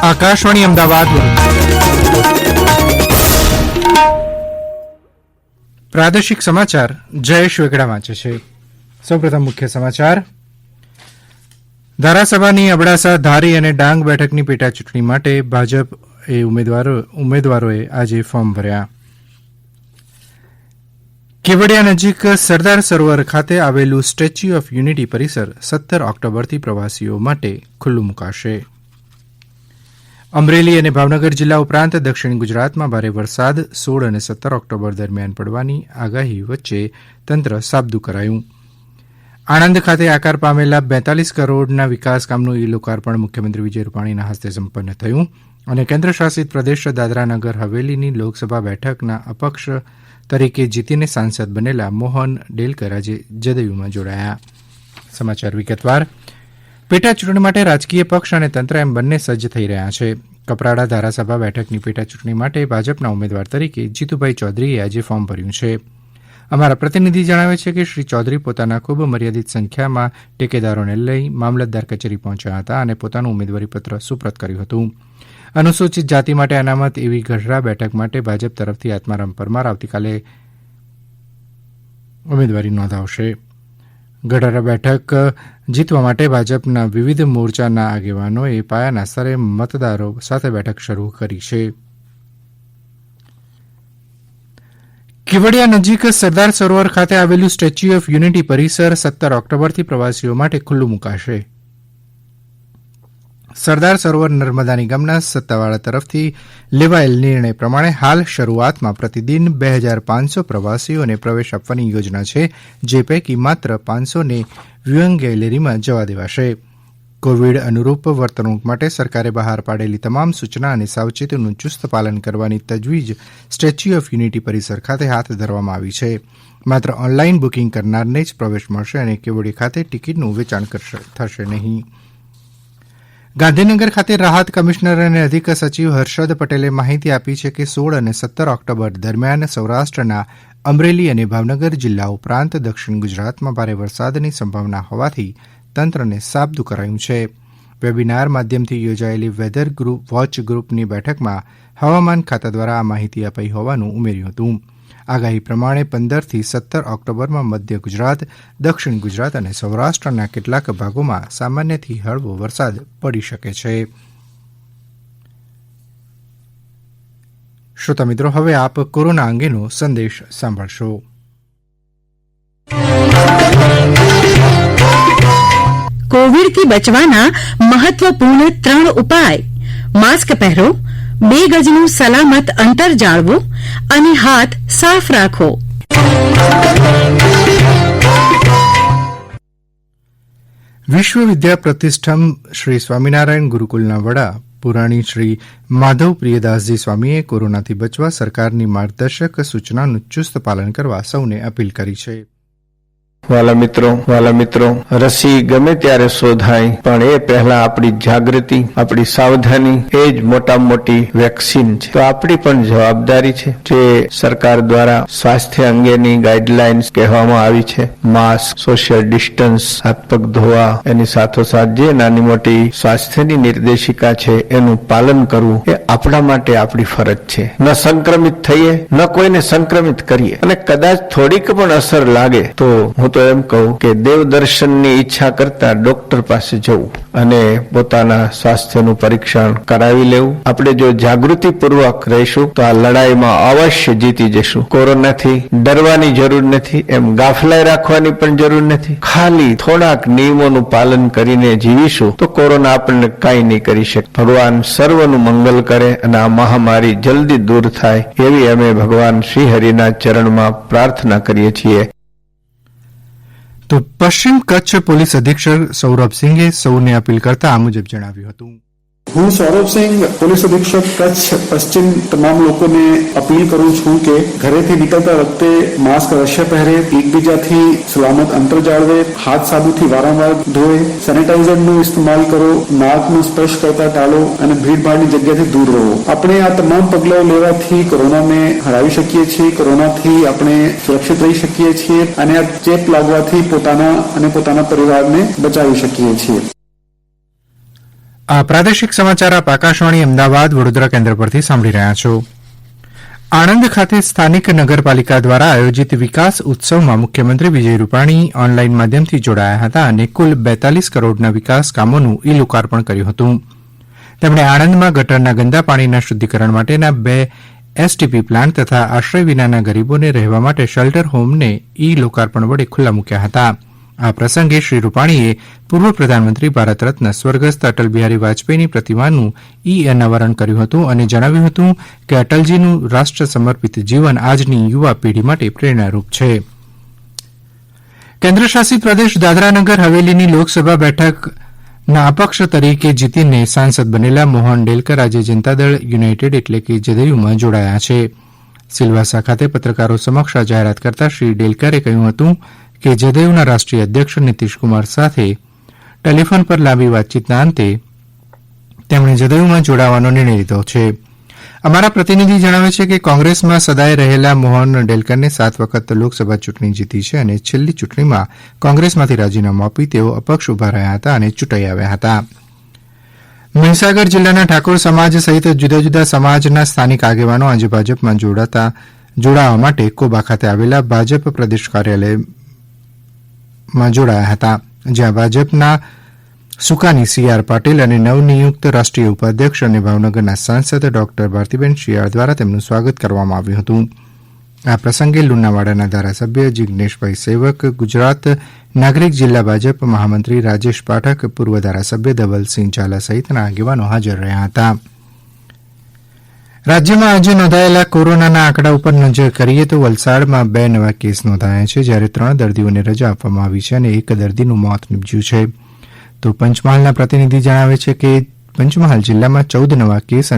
આકાશવાણી અમદાવાદ પ્રાદેશિક સમાચાર જયેશ વેગડા વાંચે છે. સૌપ્રથમ મુખ્ય સમાચાર. ધારાસભાની અબડાસા, ધારી અને ડાંગ બેઠકની પેટાચૂંટણી માટે ભાજપ ઉમેદવારોએ આજે ફોર્મ ભર્યા. કેવડિયા નજીક સરદાર સરોવર ખાતે આવેલું સ્ટેચ્યુ ઓફ યુનિટી પરિસર 17 ઓક્ટોબરથી પ્રવાસીઓ માટે ખુલ્લું મુકાશે. અમરેલી અને ભાવનગર જિલ્લા ઉપરાંત દક્ષિણ ગુજરાતમાં ભારે વરસાદ 16 અને 17 ઓક્ટોબર દરમિયાન પડવાની આગાહી વચ્ચે તંત્ર સાબદું કરાયું. આણંદ ખાતે આકાર પામેલા 42 કરોડના વિકાસ કામનું ઈ લોકાર્પણ મુખ્યમંત્રી વિજય રૂપાણીના હસ્તે સંપન્ન થયું અને કેન્દ્રશાસિત પ્રદેશ દાદરાનગર હવેલીની લોકસભા બેઠકના અપક્ષ તરીકે જીતીને સાંસદ બનેલા મોહન ડેલકર આજે જદયુમાં જોડાયા. સમાચાર વિગતવાર. પેટાચૂંટણી માટે રાજકીય પક્ષ અને તંત્ર એમ બંને સજ્જ થઈ રહ્યા છે. કપરાડા ધારાસભા બેઠકની પેટાચૂંટણી માટે ભાજપના ઉમેદવાર તરીકે જીતુભાઈ ચૌધરીએ આજે ફોર્મ ભર્યું છે. અમારા પ્રતિનિધિ જણાવે છે કે શ્રી ચૌધરી પોતાના ખૂબ મર્યાદિત સંખ્યામાં ટેકેદારોને લઈ મામલતદાર કચેરી પહોંચ્યા હતા અને પોતાનું ઉમેદવારીપત્ર સુપ્રત કર્યું હતું. અનુસૂચિત જાતિ માટે અનામત એવી ગઢડા બેઠક માટે ભાજપ તરફથી આત્મારામ પરમાર આવતીકાલે ઉમેદવારી નોંધાવશે. ગઢડા બેઠક જીતવા માટે ભાજપના વિવિધ મોરચાના આગેવાનોએ પાયાના સ્તરે મતદારો સાથે બેઠક શરૂ કરી છે. કેવડિયા નજીક સરદાર સરોવર ખાતે આવેલું સ્ટેચ્યુ ઓફ યુનિટી પરિસર 17 ઓક્ટોબરથી પ્રવાસીઓ માટે ખુલ્લું મુકાશે. સરદાર સરોવર નર્મદા નિગમના સત્તાવાળા તરફથી લેવાયેલ નિર્ણય પ્રમાણે હાલ શરૂઆતમાં પ્રતિદિન 2500 પ્રવાસીઓને પ્રવેશ આપવાની યોજના છે, જે પૈકી માત્ર 500ને વ્યુઇંગ ગેલેરીમાં જવા દેવાશે. કોવિડ અનુરૂપ વર્તણૂક માટે સરકારે બહાર પાડેલી તમામ સૂચના અને સાવચેતીનું ચુસ્ત પાલન કરવાની તજવીજ સ્ટેચ્યુ ઓફ યુનિટી પરિસર ખાતે હાથ ધરવામાં આવી છે. માત્ર ઓનલાઈન બુકિંગ કરનારને જ પ્રવેશ મળશે અને કેવડિયા ખાતે ટિકિટનું વેચાણ થશે નહીં. ગાંધીનગર ખાતે રાહત કમિશનર અને અધિક સચિવ હર્ષદ પટેલે માહિતી આપી છે કે 16 અને 17 ઓક્ટોબર દરમિયાન સૌરાષ્ટ્રના અમરેલી અને ભાવનગર જિલ્લા ઉપરાંત દક્ષિણ ગુજરાતમાં ભારે વરસાદની સંભાવના હોવાથી તંત્રને સાબદું કરાયું છે. વેબિનાર માધ્યમથી યોજાયેલી વેધર વોચ ગ્રુપની બેઠકમાં હવામાન ખાતા દ્વારા આ માહિતી અપાઈ હોવાનું ઉમેર્યું હતું. આગાહી પ્રમાણે 15 થી 17 ઓક્ટોબરમાં મધ્ય ગુજરાત, દક્ષિણ ગુજરાત અને સૌરાષ્ટ્રના કેટલાક ભાગોમાં સામાન્યથી હળવો વરસાદ પડી શકે છે. શ્રોતા મિત્રો, હવે આપ કોરોના અંગેનો સંદેશ સાંભળશો. કોવિડથી બચવાના મહત્વપૂર્ણ 3 ઉપાય: માસ્ક પહેરો, 2 ગજનું સલામત અંતર જાળવો અને હાથ સાફ રાખો. વિશ્વ વિદ્યા પ્રતિષ્ઠમ શ્રી સ્વામિનારાયણ ગુરુકુલના વડા પુરાણી શ્રી માધવ પ્રિયદાસજી સ્વામીએ કોરોનાથી બચવા સરકારની માર્ગદર્શક સૂચનાનું ચુસ્ત પાલન કરવા સૌને અપીલ કરી છે. વાલા મિત્રો, રસી ગમે ત્યારે શોધાય, પણ એ પહેલા આપણી જાગૃતિ, આપણી સાવધાની એ જ મોટામાં મોટી વેક્સિન છે. તો આપણી પણ જવાબદારી છે. જે સરકાર દ્વારા સ્વાસ્થ્ય અંગેની ગાઈડલાઇન્સ કહેવામાં આવી છે, માસ્ક, સોશિયલ ડિસ્ટન્સ, હાથ પગ ધોવા, એની સાથોસાથ જે નાની મોટી સ્વાસ્થ્યની નિર્દેશિકા છે એનું પાલન કરવું એ આપણા માટે આપણી ફરજ છે. ન સંક્રમિત થઈએ, ન કોઈને સંક્રમિત કરીએ, અને કદાચ થોડીક પણ અસર લાગે તો હું તો એમ કહું કે દેવ દર્શનની ઈચ્છા કરતા ડોક્ટર પાસે જવું અને પોતાના સ્વાસ્થ્યનું પરીક્ષણ કરાવી લેવું. આપણે જો જાગૃતિપૂર્વક રહીશું તો આ લડાઈમાં અવશ્ય જીતી જશું. કોરોનાથી ડરવાની જરૂર નથી, એમ ગાફલાઈ રાખવાની પણ જરૂર નથી. ખાલી થોડાક નિયમોનું પાલન કરીને જીવીશું તો કોરોના આપણને કાંઈ નહીં કરી શકે. ભગવાન સર્વનું મંગલ કરે અને આ મહામારી જલ્દી દૂર થાય એવી અમે ભગવાન શ્રી હરિના ચરણમાં પ્રાર્થના કરીએ છીએ. તો પશ્ચિમ કચ્છ પોલીસ અધિક્ષક સૌરભસિંઘે સૌને અપીલ કરતા આ મુજબ જણાવ્યું હતું. હું સૌરભસિંઘ, પોલીસ અધિક્ષક કચ્છ પશ્ચિમ, તમામ લોકોને અપીલ કરું છું કે ઘરેથી નીકળતા વખતે માસ્ક અવશ્ય પહેરે, એકબીજાથી સલામત અંતર જાળવે, હાથ સાબુથી વારંવાર ધોવે, સેનિટાઇઝરનો ઇસ્તેમાલ કરો, નાકનો સ્પર્શ કરતા ટાળો અને ભીડભાડની જગ્યાથી દૂર રહો. આપણે આ તમામ પગલાઓ લેવાથી કોરોનાને હરાવી શકીએ છીએ, કોરોનાથી આપણે સુરક્ષિત રહી શકીએ છીએ અને આ ચેપ લાગવાથી પોતાના અને પોતાના પરિવારને બચાવી શકીએ છીએ. આ પ્રાદેશિક સમાચાર આપ આકાશવાણી અમદાવાદ વડોદરા કેન્દ્ર પરથી સાંભળી રહ્યા છો. આણંદ ખાતે સ્થાનિક નગરપાલિકા દ્વારા આયોજિત વિકાસ ઉત્સવમાં મુખ્યમંત્રી વિજય રૂપાણી ઓનલાઈન માધ્યમથી જોડાયા હતા અને કુલ 42 કરોડના વિકાસ કામોનું ઈ લોકાર્પણ કર્યું હતું. તેમણે આણંદમાં ગટરના ગંદા પાણીના શુદ્ધિકરણ માટેના 2 એસટીપી પ્લાન્ટ તથા આશ્રય વિનાના ગરીબોને રહેવા માટે શેલ્ટર હોમને ઈ લોકાર્પણ વડે ખુલ્લા મૂક્યા હતા. આ પ્રસંગે શ્રી રૂપાણીએ પૂર્વ પ્રધાનમંત્રી ભારત રત્ન સ્વર્ગસ્થ અટલ બિહારી વાજપેયીની પ્રતિમાનું ઈ અનાવરણ કર્યું હતું અને જણાવ્યું હતું કે અટલજીનું રાષ્ટ્ર સમર્પિત જીવન આજની યુવા પેઢી માટે પ્રેરણારૂપ છે. કેન્દ્રશાસિત પ્રદેશ દાદરાનગર હવેલીની લોકસભા બેઠકના અપક્ષ તરીકે જીતીને સાંસદ બનેલા મોહન ડેલકર આજે જનતાદળ યુનાઇટેડ એટલે કે જદયુમાં જોડાયા છે. સિલવાસા ખાતે પત્રકારો સમક્ષ આ જાહેરાત કરતા શ્રી ડેલકરે કહ્યું હતું કે જદયુના રાષ્ટ્રીય અધ્યક્ષ નીતિશકુમાર સાથે ટેલિફોન પર લાંબી વાતચીતના અંતે તેમણે જદયુમાં જોડાવાનો નિર્ણય લીધો છે. અમારા પ્રતિનિધિ જણાવે છે કે કોંગ્રેસમાં સદાય રહેલા મોહન ડેલકરને 7 વખત લોકસભા ચૂંટણી જીતી છે અને છેલ્લી ચૂંટણીમાં કોંગ્રેસમાંથી રાજીનામું આપી તેઓ અપક્ષ ઉભા રહ્યા હતા અને ચૂંટાઈ આવ્યા હતા. મહીસાગર જિલ્લાના ઠાકોર સમાજ સહિત જુદા જુદા સમાજના સ્થાનિક આગેવાનો આજે ભાજપમાં જોડાવા માટે કોબા ખાતે આવેલા ભાજપ પ્રદેશ કાર્યાલયમાં જોડાયા હતા, જ્યાં ભાજપના સુકાની સીઆર પાટીલ અને નવનિયુક્ત રાષ્ટ્રીય ઉપાધ્યક્ષ અને ભાવનગરના સાંસદ ડોક્ટર ભારતીબેન શિયાળ દ્વારા તેમનું સ્વાગત કરવામાં આવ્યું હતું. આ પ્રસંગે લુણાવાડાના ધારાસભ્ય જિજ્ઞેશભાઈ સેવક, ગુજરાત નાગરિક જિલ્લા ભાજપ મહામંત્રી રાજેશ પાઠક, પૂર્વ ધારાસભ્ય ધવલસિંહ ઝાલા સહિતના આગેવાનો હાજર રહ્યા હતા. રાજ્યમાં આજે નોંધાયેલા કોરોનાના આંકડા ઉપર નજર કરીએ તો વલસાડમાં 2 નવા કેસ નોંધાયા છે, જ્યારે 3 દર્દીઓને રજા આપવામાં આવી છે અને 1 દર્દીનું મોત નીપજ્યું છે. તો પંચમહાલના પ્રતિનિધિ જણાવે છે કે પંચમહાલ જિલ્લામાં 14 નવા કેસ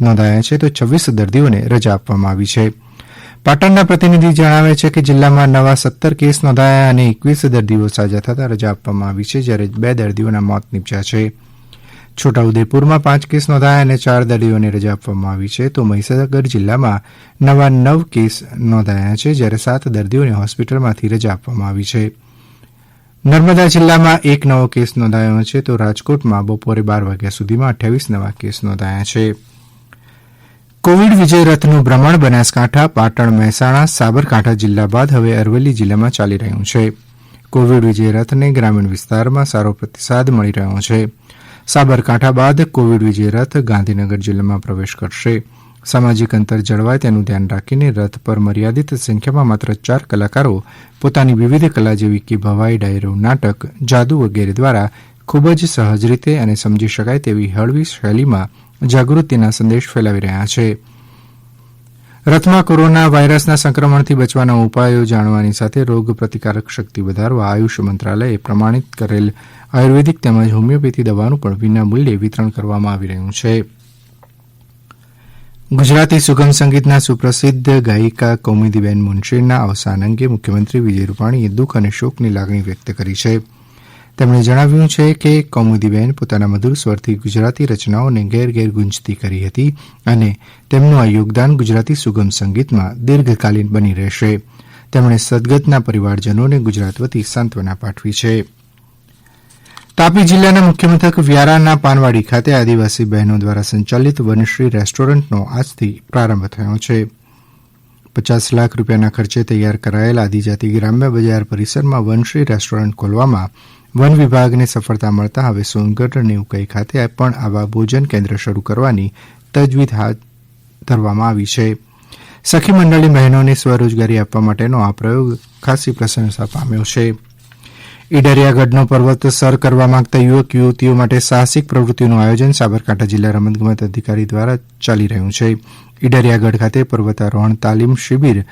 નોંધાયા છે તો 26 દર્દીઓને રજા આપવામાં આવી છે. પાટણના પ્રતિનિધિ જણાવે છે કે જિલ્લામાં નવા 17 કેસ નોંધાયા અને 21 દર્દીઓ સાજા થતાં રજા આપવામાં આવી છે, જ્યારે 2 દર્દીઓના મોત નીપજ્યા છે. છોટાઉદેપુરમાં 5 કેસ નોંધાયા અને 4 દર્દીઓને રજા આપવામાં આવી છે. તો મહીસાગર જિલ્લામાં નવા 9 કેસ નોંધાયા છે, જ્યારે 7 દર્દીઓને હોસ્પિટલમાંથી રજા આપવામાં આવી છે. નર્મદા જિલ્લામાં 1 નવો કેસ નોંધાયો છે, તો રાજકોટમાં બપોરે 12 વાગ્યા સુધીમાં 28 નવા કેસ નોંધાયા છે. કોવિડ વિજય રથનું ભ્રમણ બનાસકાંઠા, પાટણ, મહેસાણા, સાબરકાંઠા જિલ્લા બાદ હવે અરવલ્લી જિલ્લામાં ચાલી રહ્યું છે. કોવિડ વિજય રથને ગ્રામીણ વિસ્તારમાં સારો પ્રતિસાદ મળી રહ્યો છે. સાબરકાંઠા બાદ કોવિડ વિજય રથ ગાંધીનગર જિલ્લામાં પ્રવેશ કરશે. સામાજિક અંતર જળવાય તેનું ધ્યાન રાખીને રથ પર મર્યાદિત સંખ્યામાં માત્ર 4 કલાકારો પોતાની વિવિધ કલા જેવી કે ભવાઈ, ડાયરો, નાટક, જાદુ વગેરે દ્વારા ખૂબ જ સહજ રીતે અને સમજી શકાય તેવી હળવી શૈલીમાં જાગૃતિના સંદેશ ફેલાવી રહ્યા છે. રથમાં કોરોના વાયરસના સંક્રમણથી બચવાના ઉપાયો જાણવાની સાથે રોગ પ્રતિકારક શક્તિ વધારવા આયુષ મંત્રાલયે પ્રમાણિત કરેલ આયુર્વેદિક તેમજ હોમિયોપેથી દવાનું પણ વિના મૂલ્યે વિતરણ કરવામાં આવી રહ્યું છે. ગુજરાતી સુગમ સંગીતના સુપ્રસિદ્ધ ગાયિકા કૌમુદીબેન મુનશીના અવસાન અંગે મુખ્યમંત્રી વિજય રૂપાણીએ દુઃખ અને શોકની લાગણી વ્યક્ત કરી છે. તેમણે જણાવ્યું છે કે કૌમુદીબેન પોતાના મધુર સ્વરથી ગુજરાતી રચનાઓને ઘેર ઘેર ગુંજતી કરી હતી અને તેમનું આ યોગદાન ગુજરાતી સુગમ સંગીતમાં દીર્ઘકાલીન બની રહેશે. તેમણે સદગતના પરિવારજનોને ગુજરાત વતી સાંત્વના પાઠવી છે. તાપી જિલ્લાના મુખ્ય મથક વ્યારાના પાનવાડી ખાતે આદિવાસી બહેનો દ્વારા સંચાલિત વનશ્રી રેસ્ટોરન્ટનો આજથી પ્રારંભ થયો છે. 50 લાખ રૂપિયાના ખર્ચે તૈયાર કરાયેલ આદિજાતિ ગ્રામ્ય બજાર પરિસરમાં વનશ્રી રેસ્ટોરન્ટ ખોલવામાં વન વિભાગને સફળતા મળતા હવે સોનગઢ અને ઉકાઈ ખાતે પણ આવા ભોજન કેન્દ્ર શરૂ કરવાની તજવીજ હાથ ધરવામાં આવી છે. સખી મંડળી બહેનોને સ્વરોજગારી આપવા માટેનો આ પ્રયોગ ખાસી પ્રશંસા પામ્યો છે. ઈડરિયાગઢનો પર્વત સર કરવા માંગતા યુવક યુવતીઓ માટે સાહસિક પ્રવૃત્તિઓનું આયોજન સાબરકાંઠા જિલ્લા રમતગમત અધિકારી દ્વારા ચાલી રહ્યું છે. ઈડરિયાગઢ ખાતે પર્વતારોહણ તાલીમ શિબિર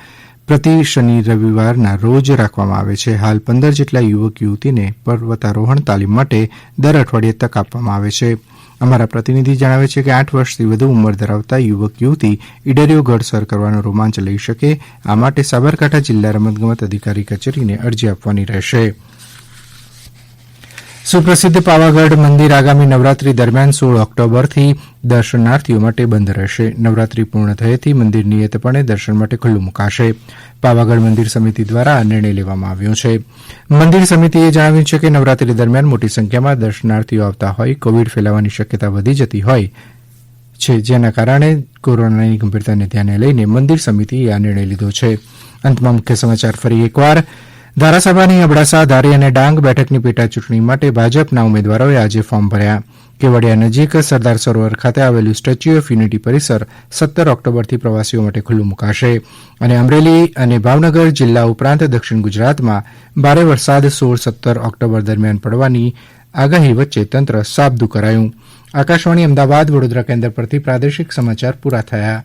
પ્રતિ શનિ રવિવારના રોજ રાખવામાં આવે છે. હાલ 15 જેટલા યુવક યુવતીને પર્વતારોહણ તાલીમ માટે દર અઠવાડિયે તક આપવામાં આવે છે. અમારા પ્રતિનિધિ જણાવે છે કે 8 વર્ષથી વધુ ઉંમર ધરાવતા યુવક યુવતી ઈડરિયો ગઢ સર કરવાનો રોમાંચ લઈ શકે આ માટે સાબરકાંઠા જિલ્લા રમતગમત અધિકારી કચેરીને અરજી આપવાની રહેશે. સુપ્રસિદ્ધ પાવાગઢ મંદિર આગામી નવરાત્રી દરમિયાન 16 ઓક્ટોબરથી દર્શનાર્થીઓ માટે બંધ રહેશે. નવરાત્રી પૂર્ણ થયેથી મંદિર નિયતપણે દર્શન માટે ખુલ્લું મુકાશે. પાવાગઢ મંદિર સમિતિ દ્વારા આ નિર્ણય લેવામાં આવ્યો છે. મંદિર સમિતિએ જણાવ્યું છે કે નવરાત્રી દરમિયાન મોટી સંખ્યામાં દર્શનાર્થીઓ આવતા હોય કોવિડ ફેલાવાની શક્યતા વધી જતી હોય છે, જેના કારણે કોરોનાની ગંભીરતાને ધ્યાને લઈને મંદિર સમિતિએ આ નિર્ણય લીધો છે. અંતમાં મુખ્ય સમાચાર ફરી એકવાર. ધારાસભાની અબડાસા, ધારી અને ડાંગ બેઠકની પેટા ચૂંટણી માટે ભાજપના ઉમેદવારોએ આજે ફોર્મ ભર્યા. કેવડિયા નજીક સરદાર સરોવર ખાતે આવેલું સ્ટેચ્યુ ઓફ યુનિટી પરિસર 17 ઓક્ટોબરથી પ્રવાસીઓ માટે ખુલ્લું મુકાશે. અને અમરેલી અને ભાવનગર જિલ્લા ઉપરાંત દક્ષિણ ગુજરાતમાં ભારે વરસાદ 16-17 ઓક્ટોબર દરમિયાન પડવાની આગાહી વચ્ચે તંત્ર સાબદું કરાયું. આકાશવાણી અમદાવાદ વડોદરા કેન્દ્ર પરથી પ્રાદેશિક સમાચાર પૂરા થયા.